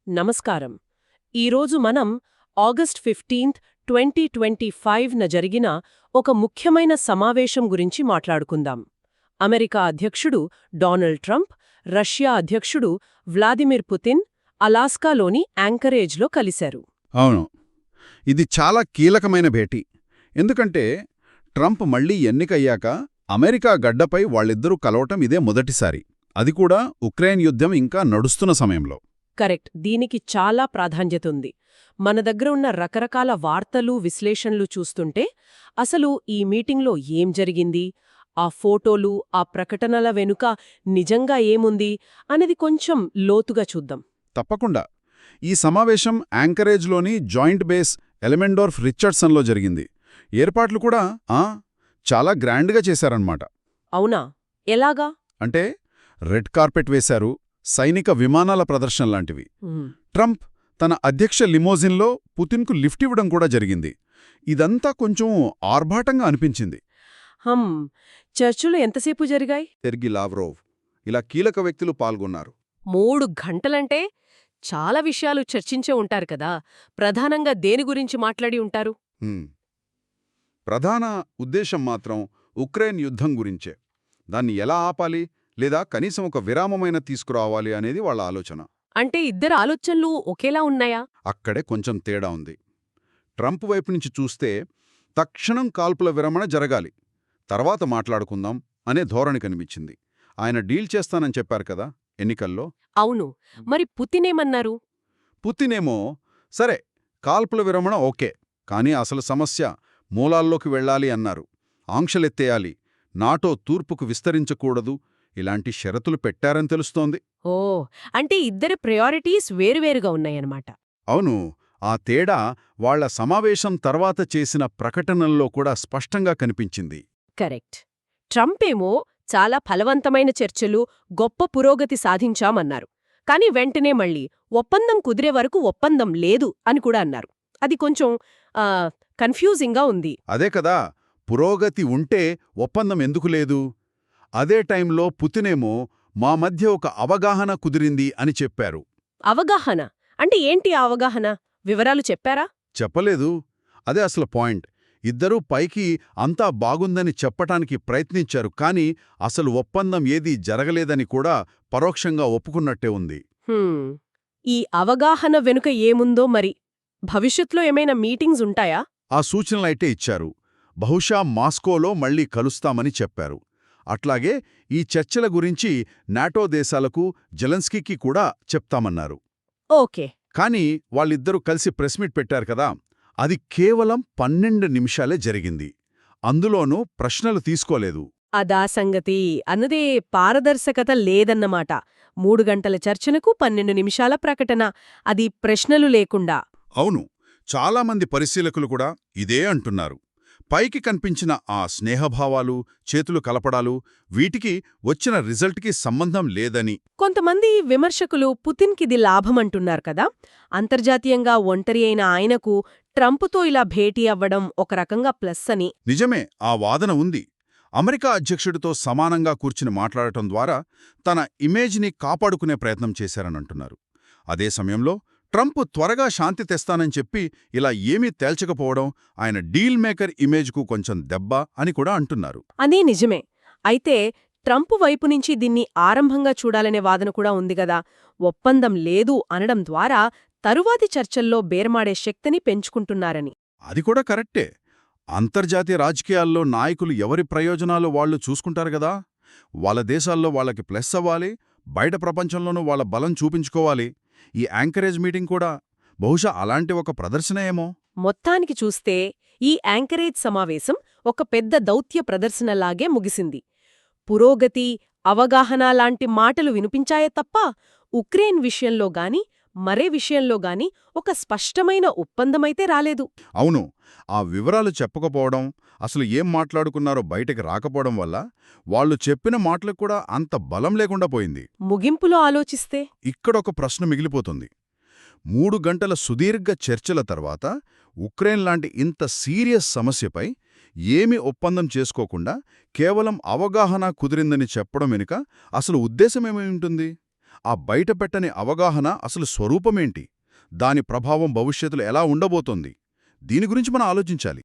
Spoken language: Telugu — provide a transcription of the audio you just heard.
నమస్కారం. ఈరోజు మనం ఆగస్ట్ 15, 2025న జరిగిన ఒక ముఖ్యమైన సమావేశం గురించి మాట్లాడుకుందాం. అమెరికా అధ్యక్షుడు డొనాల్డ్ ట్రంప్, రష్యా అధ్యక్షుడు వ్లాదిమిర్ పుతిన్ అలాస్కాలోని యాంకరేజ్లో కలిశారు. అవును, ఇది చాలా కీలకమైన భేటీ. ఎందుకంటే ట్రంప్ మళ్లీ ఎన్నికయ్యాక అమెరికా గడ్డపై వాళ్ళిద్దరూ కలవటం ఇదే మొదటిసారి. అది కూడా ఉక్రెయిన్ యుద్ధం ఇంకా నడుస్తున్న సమయంలో. కరెక్ట్. దీనికి చాలా ప్రాధాన్యత ఉంది. మన దగ్గర ఉన్న రకరకాల వార్తలు, విశ్లేషణలు చూస్తుంటే అసలు ఈ మీటింగ్లో ఏం జరిగింది, ఆ ఫోటోలు, ఆ ప్రకటనల వెనుక నిజంగా ఏముంది అనేది కొంచెం లోతుగా చూద్దాం. తప్పకుండా. ఈ సమావేశం యాంకరేజ్లోని జాయింట్ బేస్ ఎలిమెండోర్ఫ్ రిచర్డ్సన్లో జరిగింది. ఏర్పాట్లు కూడా చాలా గ్రాండ్గా చేశారన్నమాట. అవునా? ఎలాగా? అంటే రెడ్ కార్పెట్ వేశారు, సైనిక విమానాల ప్రదర్శనలాంటివి. ట్రంప్ తన అధ్యక్ష లిమోజిన్లో పుతిన్కు లిఫ్ట్ ఇవ్వడం కూడా జరిగింది. ఇదంతా కొంచెం ఆర్భాటంగా అనిపించింది. చర్చలు ఎంతసేపు జరిగాయి? సెర్గీ లావ్రోవ్ ఇలా కీలక వ్యక్తులు పాల్గొన్నారు. 3 గంటలంటే చాలా విషయాలు చర్చించే ఉంటారు కదా. ప్రధానంగా దేని గురించి మాట్లాడి ఉంటారు? ప్రధాన ఉద్దేశం మాత్రం ఉక్రెయిన్ యుద్ధం గురించే. దాన్ని ఎలా ఆపాలి, లేదా కనీసం ఒక విరామమైన తీసుకురావాలి అనేది వాళ్ళ ఆలోచన. అంటే ఇద్దరు ఆలోచనలు ఒకేలా ఉన్నాయా? అక్కడే కొంచెం తేడా ఉంది. ట్రంప్ వైపు నుంచి చూస్తే తక్షణం కాల్పుల విరమణ జరగాలి, తర్వాత మాట్లాడుకుందాం అనే ధోరణి కనిపించింది. ఆయన డీల్ చేస్తానని చెప్పారు కదా ఎన్నికల్లో. అవును. మరి పుతినేమన్నారు? పుతినేమో సరే, కాల్పుల విరమణ ఓకే, కానీ అసలు సమస్య మూలాల్లోకి వెళ్లాలి అన్నారు. ఆంక్షలెత్తేయాలి, నాటో తూర్పుకు విస్తరించకూడదు, ఇలాంటి షరతులు పెట్టారని తెలుస్తోంది. ఓ, అంటే ఇద్దరి ప్రయారిటీస్ వేరువేరుగా ఉన్నాయన్నమాట. అవును. ఆ తేడా వాళ్ల సమావేశం తర్వాత చేసిన ప్రకటనల్లో కూడా స్పష్టంగా కనిపించింది. కరెక్ట్. ట్రంప్ ఏమో చాలా ఫలవంతమైన చర్చలు, గొప్ప పురోగతి సాధించామన్నారు. కానీ వెంటనే మళ్ళీ ఒప్పందం కుదిరే వరకు ఒప్పందం లేదు అని కూడా అన్నారు. అది కొంచెం కన్ఫ్యూజింగ్గా ఉంది. అదే కదా, పురోగతి ఉంటే ఒప్పందం ఎందుకు లేదు? అదే టైంలో పుతినేమో మా మధ్య ఒక అవగాహన కుదిరింది అని చెప్పారు. అవగాహన అంటే ఏంటి? అవగాహన వివరాలు చెప్పారా? చెప్పలేదు. అదే అసలు పాయింట్. ఇద్దరూ పైకి అంతా బాగుందని చెప్పటానికి ప్రయత్నించారు, కానీ అసలు ఒప్పందం ఏదీ జరగలేదని కూడా పరోక్షంగా ఒప్పుకున్నట్టే ఉంది. ఈ అవగాహన వెనుక ఏముందో మరి? భవిష్యత్లో ఏమైనా మీటింగ్స్ ఉంటాయా? ఆ సూచనలైతే ఇచ్చారు. బహుశా మాస్కోలో మళ్లీ కలుస్తామని చెప్పారు. అట్లాగే ఈ చర్చల గురించి నాటో దేశాలకు, జెలెన్స్కీకి కూడా చెప్తామన్నారు. ఓకే. కానీ వాళ్ళిద్దరూ కలిసి ప్రెస్ మీట్ పెట్టారు కదా, అది కేవలం 12 నిమిషాలే జరిగింది. అందులోనూ ప్రశ్నలు తీసుకోలేదు. అదా సంగతి. అన్నదే పారదర్శకత లేదన్నమాట. 3 గంటల చర్చనకు 12 నిమిషాల ప్రకటన, అది ప్రశ్నలు లేకుండా. అవును, చాలామంది పరిశీలకులు కూడా ఇదే అంటున్నారు. పైకి కనిపించిన ఆ స్నేహభావాలు, చేతులు కలపడాలు, వీటికి వచ్చిన రిజల్ట్కి సంబంధం లేదని. కొంతమంది విమర్శకులు పుతిన్కిది లాభమంటున్నారు కదా. అంతర్జాతీయంగా ఒంటరి అయిన ఆయనకు ట్రంపుతో ఇలా భేటీ అవ్వడం ఒక రకంగా ప్లస్ అని. నిజమే, ఆ వాదన ఉంది. అమెరికా అధ్యక్షుడితో సమానంగా కూర్చుని మాట్లాడటం ద్వారా తన ఇమేజ్ని కాపాడుకునే ప్రయత్నం చేశారనంటున్నారు. అదే సమయంలో ట్రంప్ త్వరగా శాంతి తెస్తానని చెప్పి ఇలా ఏమీ తేల్చకపోవడం ఆయన డీల్ మేకర్ ఇమేజ్కు కొంచెం దెబ్బ అని కూడా అంటున్నారు. అదే నిజమే. అయితే ట్రంప్ వైపు నుంచి దీన్ని ఆరంభంగా చూడాలనే వాదన కూడా ఉంది గదా. ఒప్పందం లేదు అనడం ద్వారా తరువాతి చర్చల్లో బేరమాడే శక్తిని పెంచుకుంటున్నారని. అది కూడా కరెక్టే. అంతర్జాతీయ రాజకీయాల్లో నాయకులు ఎవరి ప్రయోజనాలు వాళ్లు చూసుకుంటారు గదా. వాళ్ళ దేశాల్లో వాళ్ళకి ప్లస్ అవ్వాలి, బయట ప్రపంచంలోనూ వాళ్ళ బలం చూపించుకోవాలి. ఈ యాంకరేజ్ మీటింగ్ కూడా బహుశా అలాంటి ఒక ప్రదర్శన ఏమో. మొత్తానికి చూస్తే ఈ యాంకరేజ్ సమావేశం ఒక పెద్ద దౌత్య ప్రదర్శనలాగే ముగిసింది. పురోగతి, అవగాహన లాంటి మాటలు వినిపించాయే తప్ప ఉక్రెయిన్ విషయంలో గాని మరే విషయంలో గాని ఒక స్పష్టమైన ఒప్పందమైతే రాలేదు. అవును, ఆ వివరాలు చెప్పకపోవడం, అసలు ఏం మాట్లాడుకున్నారో బయటకు రాకపోవడం వల్ల వాళ్ళు చెప్పిన మాటలకు కూడా అంత బలం లేకుండా పోయింది. ముగింపులో ఆలోచిస్తే ఇక్కడొక ప్రశ్న మిగిలిపోతుంది. 3 గంటల సుదీర్ఘ చర్చల తర్వాత ఉక్రెయిన్ లాంటి ఇంత సీరియస్ సమస్యపై ఏమీ ఒప్పందం చేసుకోకుండా కేవలం అవగాహన కుదిరిందని చెప్పడం వెనుక అసలు ఉద్దేశమేమై ఉంటుంది? ఆ బయటపెట్టని అవగాహన అసలు స్వరూపమేంటి? దాని ప్రభావం భవిష్యత్తులో ఎలా ఉండబోతోంది? దీని గురించి మనం ఆలోచించాలి.